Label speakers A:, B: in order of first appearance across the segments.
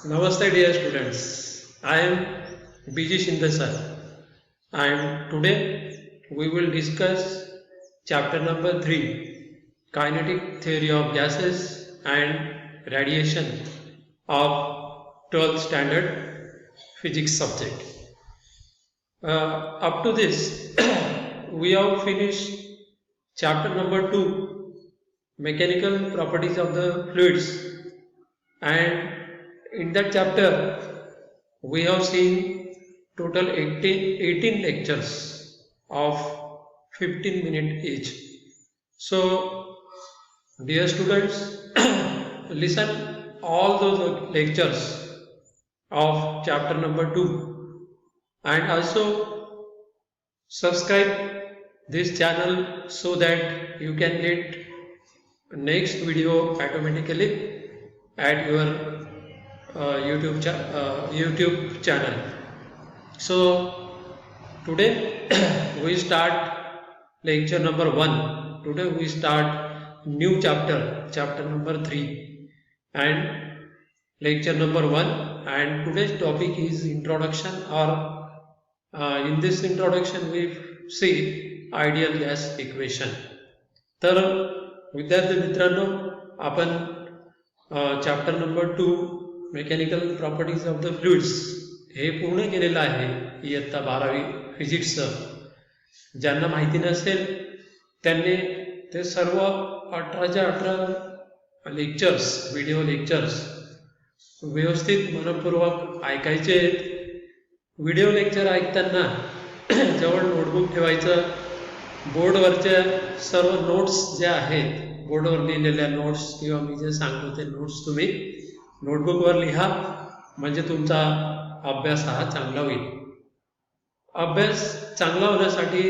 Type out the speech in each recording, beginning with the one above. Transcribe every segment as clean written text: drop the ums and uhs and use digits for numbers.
A: Namaste dear students, I am B.G.Shinde sir, and today we will discuss chapter number 3, Kinetic Theory of Gases and Radiation of 12th Standard Physics subject. Up to this, we have finished chapter number 2, Mechanical Properties of the Fluids, and in that chapter we have seen total 18 lectures of 15 minutes each. So dear students, listen all those lectures of chapter number 2 and also subscribe this channel so that you can get next video automatically at your YouTube channel. So today we start lecture number 1. Today we start new chapter number 3 and lecture number 1, and today's topic is introduction, or in this introduction we see ideal gas equation. तर विद्यार्थी मित्रांनो, आपण chapter number 2 mechanical properties of the fluids हे पूर्ण केलेलं आहे इयत्ता 12वी फिजिक्सचं. ज्यांना माहिती नसेल त्यांनी ते सर्व 18 लेक्चर्स, व्हिडिओ लेक्चर्स व्यवस्थित मनपूर्वक ऐकायचे. व्हिडिओ लेक्चर ऐकताना जवळ नोटबुक ठेवायचं. बोर्डवरच्या सर्व नोट्स ज्या आहेत, बोर्डवर लिहिलेल्या नोट्स किंवा मी जे सांगतो ते नोट्स तुम्ही नोटबुकवर लिहा, म्हणजे तुमचा अभ्यास हा चांगला होईल. अभ्यास चांगला होण्यासाठी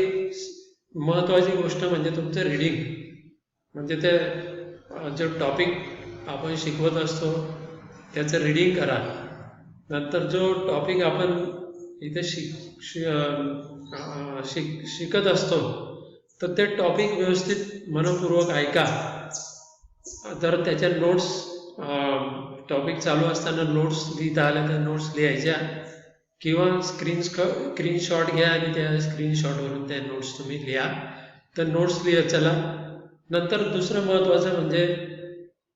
A: महत्त्वाची गोष्ट म्हणजे तुमचं रीडिंग, म्हणजे ते जो टॉपिक आपण शिकवत असतो त्याचं रीडिंग करा. नंतर जो टॉपिक आपण इथे शिकत असतो तर ते टॉपिक व्यवस्थित मनपूर्वक ऐका. तर त्याच्या नोट्स, टॉपिक चालू असताना नोट्स लिहिता आल्या तर नोट्स लिहायच्या, किंवा स्क्रीनशॉट घ्या आणि त्या स्क्रीनशॉटवरून त्या नोट्स तुम्ही लिहा. तर नोट्स लिहत चला. नंतर दुसरं महत्त्वाचं म्हणजे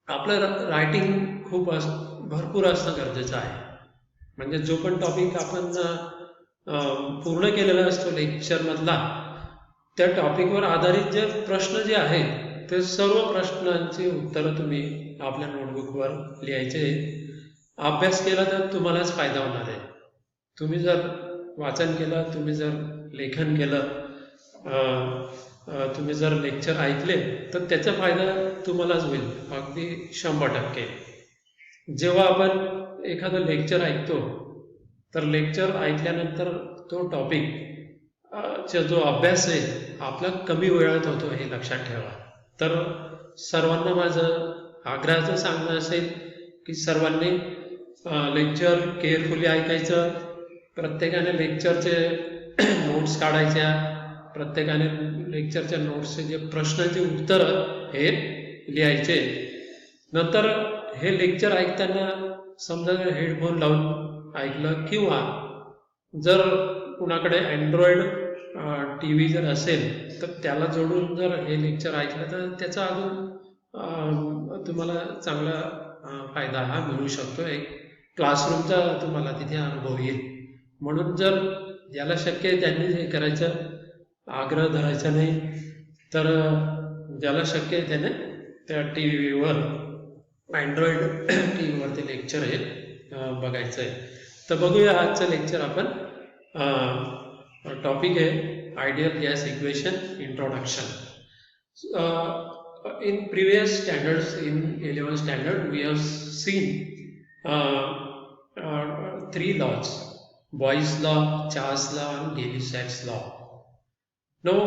A: आपलं रायटिंग खूप भरपूर असणं गरजेचं आहे. म्हणजे जो पण टॉपिक आपण पूर्ण केलेला असतो लेक्चरमधला, त्या टॉपिकवर आधारित जे प्रश्न जे आहेत ते सर्व प्रश्नांची उत्तरं तुम्ही आपल्या नोटबुकवर लिहायचे. अभ्यास केला तर तुम्हालाच फायदा होणार आहे. तुम्ही जर वाचन केलं, तुम्ही जर लेखन केलं, तुम्ही जर लेक्चर ऐकले तर त्याचा फायदा तुम्हालाच होईल, अगदी 100%. जेव्हा आपण एखादं लेक्चर ऐकतो तर लेक्चर ऐकल्यानंतर तो टॉपिक चा जो अभ्यास आहे आपला कमी वेळात होतो, हे लक्षात ठेवा. तर सर्वांना माझं आग्रहाचं सांगणं असेल की सर्वांनी लेक्चर केअरफुली ऐकायचं. प्रत्येकाने लेक्चरचे नोट्स काढायच्या, प्रत्येकाने लेक्चरच्या नोट्सचे जे प्रश्नांची उत्तरं हे लिहायचे. नंतर हे लेक्चर ऐकताना समजा हेडफोन लावून ऐकलं, किंवा जर कुणाकडे अँड्रॉइड TV जर असेल तर त्याला जोडून जर हे लेक्चर ऐकलं तर त्याचा अजून तुम्हाला चांगला फायदा हा मिळू शकतो. एक क्लासरूमचा तुम्हाला तिथे अनुभव येईल. म्हणून जर ज्याला शक्य आहे त्यांनी हे करायचं, आग्रह धरायचा नाही. तर ज्याला शक्य आहे त्याने त्या TV-वर, अँड्रॉइड TV-वर ते लेक्चर हे बघायचं आहे. तर बघूया आजचं लेक्चर आपण. टॉपिक आहे ideal gas equation introduction. In previous standards, in 11th standard, we have seen 3 laws: Boyle's law, Charles' law, and Gay-Lussac's law. Now,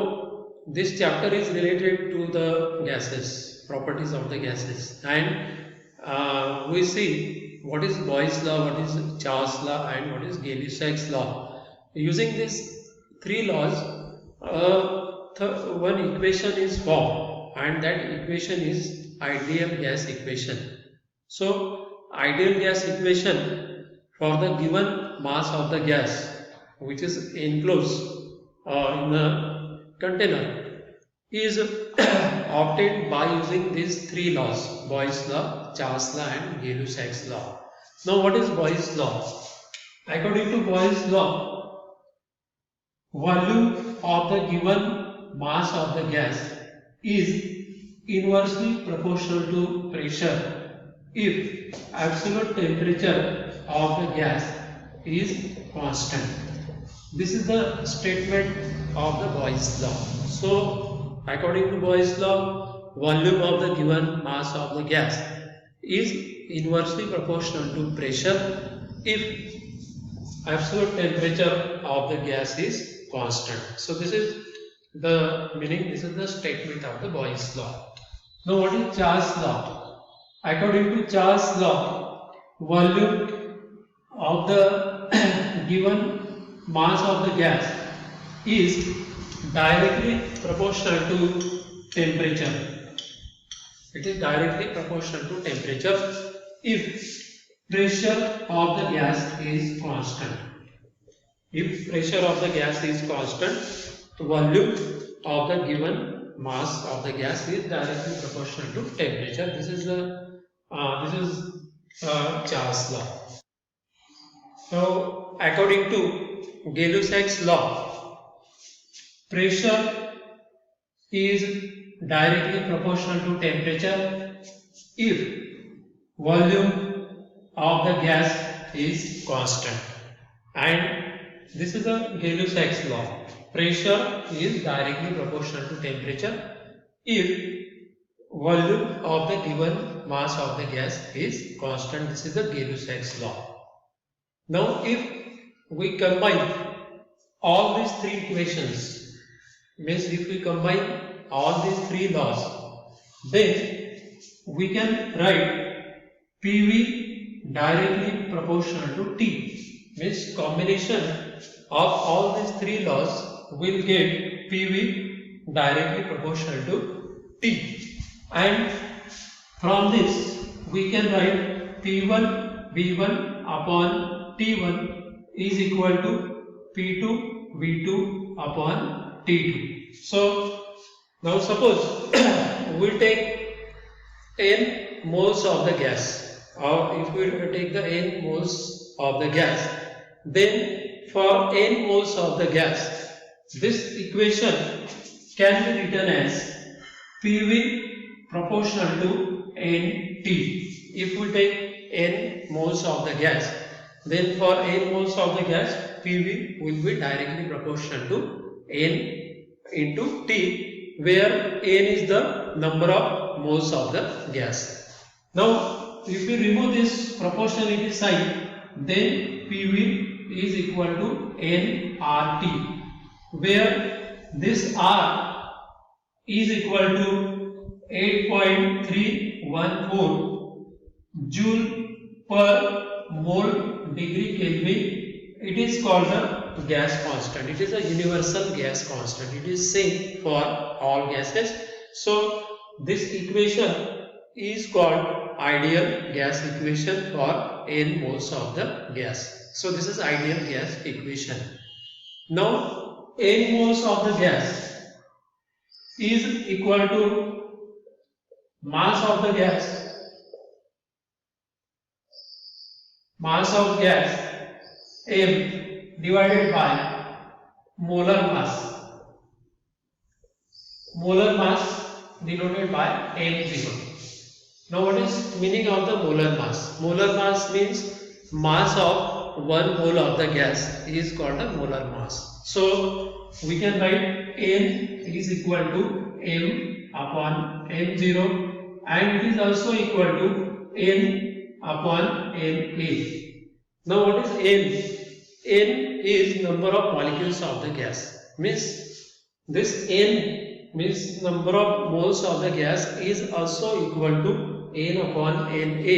A: this chapter is related to the gases, properties of the gases, and we see what is Boyle's law, what is Charles' law, and what is Gay-Lussac's law. Using these 3 laws, one equation is formed, and that equation is ideal gas equation. So ideal gas equation for the given mass of the gas which is enclosed in a container is obtained by using these three laws: Boyle's law, Charles law and Gay-Lussac's law. Now what is Boyle's law? According to Boyle's law, volume of the given mass of the gas is inversely proportional to pressure if absolute temperature of the gas is constant. This is the statement of the Boyle's law. So, according to Boyle's law, volume of the given mass of the gas is inversely proportional to pressure if absolute temperature of the gas is constant. So, this is the meaning, this is the statement of the Boyle's law. Now, what is Charles law? According to Charles law, volume of the given mass of the gas is directly proportional to temperature. It is directly proportional to temperature if pressure of the gas is constant. If pressure of the gas is constant, volume of the given mass of the gas is directly proportional to temperature. This is Charles law. So, according to Gay-Lussac's law, pressure is directly proportional to temperature if volume of the gas is constant. And this is the Gay-Lussac's law. Pressure is directly proportional to temperature if volume of the given mass of the gas is constant. This is the Gay-Lussac's law. Now, if we combine all these three equations, means if we combine all these three laws, then we can write PV directly proportional to T. Means combination of all these three laws will get PV directly proportional to T. And from this we can write P1 V1 upon T1 is equal to P2 V2 upon T2. So now suppose we take n moles of the gas, or if we take the n moles of the gas, then for n moles of the gas, this equation can be written as PV proportional to Nt. If we take n moles of the gas, then for n moles of the gas, PV will be directly proportional to n into T, where n is the number of moles of the gas. Now, if we remove this proportionality sign, then PV is equal to nRT, where this R is equal to 8.314 Joule per mole degree Kelvin. It is called the gas constant. It is a universal gas constant. It is same for all gases. So this equation is called ideal gas equation for n moles of the gas. So this is ideal gas equation. Now n moles of the gas is equal to mass of the gas M divided by molar mass denoted by M0. Now what is meaning of the molar mass? Molar mass means mass of 1 mole of the gas is called a molar mass. So we can write N is equal to M upon M0, and it is also equal to N upon Na. Now what is N? N is number of molecules of the gas. Means this N means number of moles of the gas is also equal to N upon Na,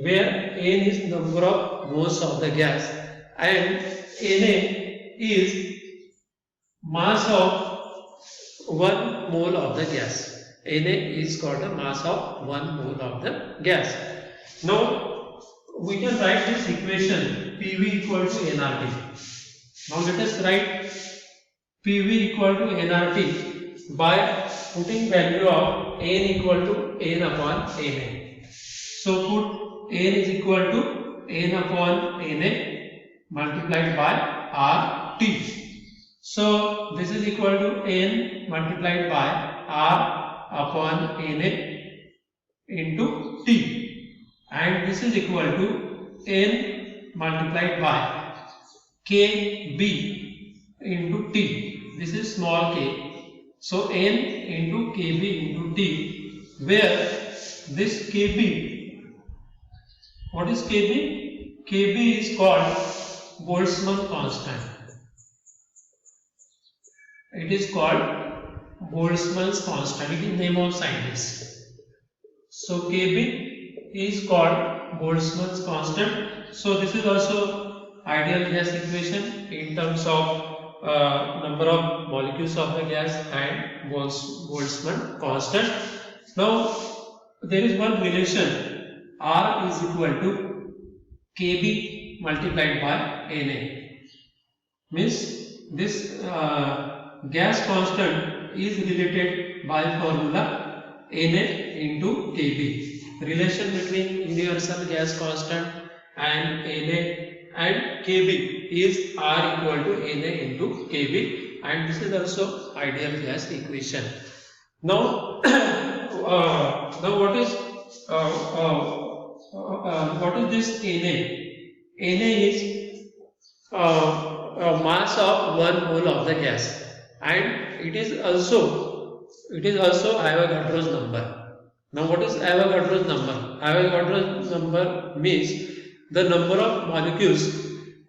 A: where N is number of moles of the gas and Na is mass of 1 mole of the gas. Na is called a mass of 1 mole of the gas. Now we can write this equation PV equal to nRT. Now let us write PV equal to nRT by putting value of n equal to n upon Na. So put n is equal to n upon Na multiplied by RT. So this is equal to n multiplied by R upon Na into T, and this is equal to n multiplied by KB into T. This is small k. So n into KB into T, where this KB, what is KB? KB is called Boltzmann constant. It is called Boltzmann's constant. It is name of scientist. So KB is called Boltzmann's constant. So this is also ideal gas equation in terms of number of molecules of the gas and Boltzmann constant. Now there is one relation, R is equal to KB multiplied by Na. Means this gas constant is related by formula Na into KB. Relation between universal gas constant and Na and KB is R equal to Na into KB, and this is also ideal gas equation. Now, what is this Na? Na is mass of 1 mole of the gas, and it is also Avogadro's number. Now what is Avogadro's number? Avogadro's number means the number of molecules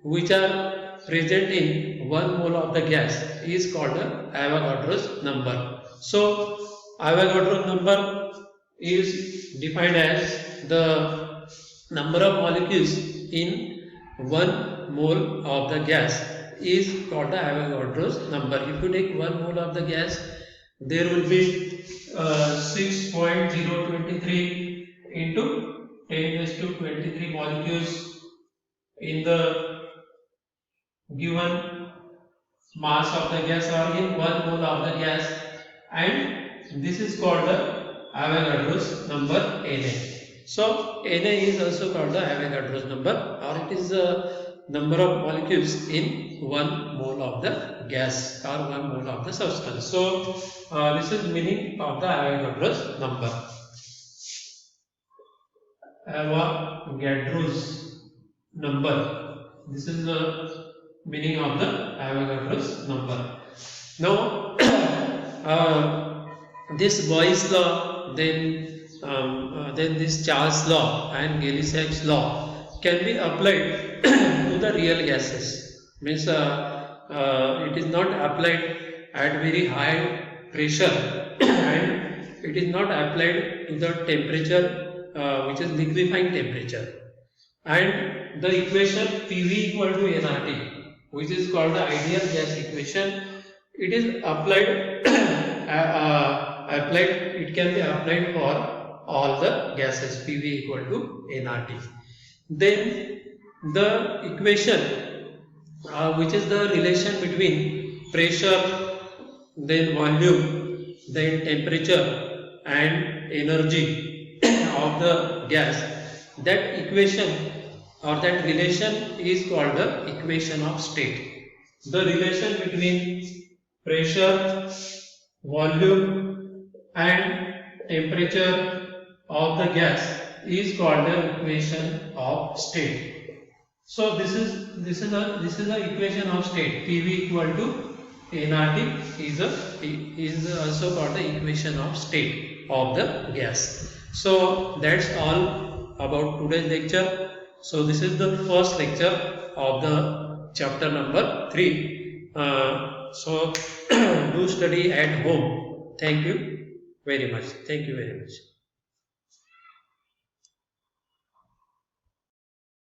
A: which are present in 1 mole of the gas is called Avogadro's number. So Avogadro's number is defined as the number of molecules in 1 mole of the gas is called the Avogadro's number. If you take 1 mole of the gas, there will be 6.023 into 10⁻23 molecules in the given mass of the gas or in 1 mole of the gas, and this is called the Avogadro's number Na. So Na is also called the Avogadro's number, or it is the number of molecules in 1 mole of the gas or 1 mole of the substance. So this is meaning of the Avogadro's number. Avogadro's number. This is the meaning of the Avogadro's number. Now this Boyle's law, then this Charles law and Gay-Lussac's law can be applied to the real gases. Means it is not applied at very high pressure and it is not applied to the temperature which is liquefying temperature. And the equation PV equal to nRT, which is called the ideal gas equation, it is applied it can be applied for all the gases. PV equal to nRT. Then the equation which is the relation between pressure, then volume, then temperature and energy of the gas, that equation or that relation is called the equation of state. The relation between pressure, volume and temperature of the gas is called the equation of state. So this is the equation of state. PV equal to nRT is also called the equation of state of the gas. So that's all about today's lecture. So this is the first lecture of the chapter number 3. So do study at home. Thank you very much. Thank you very much.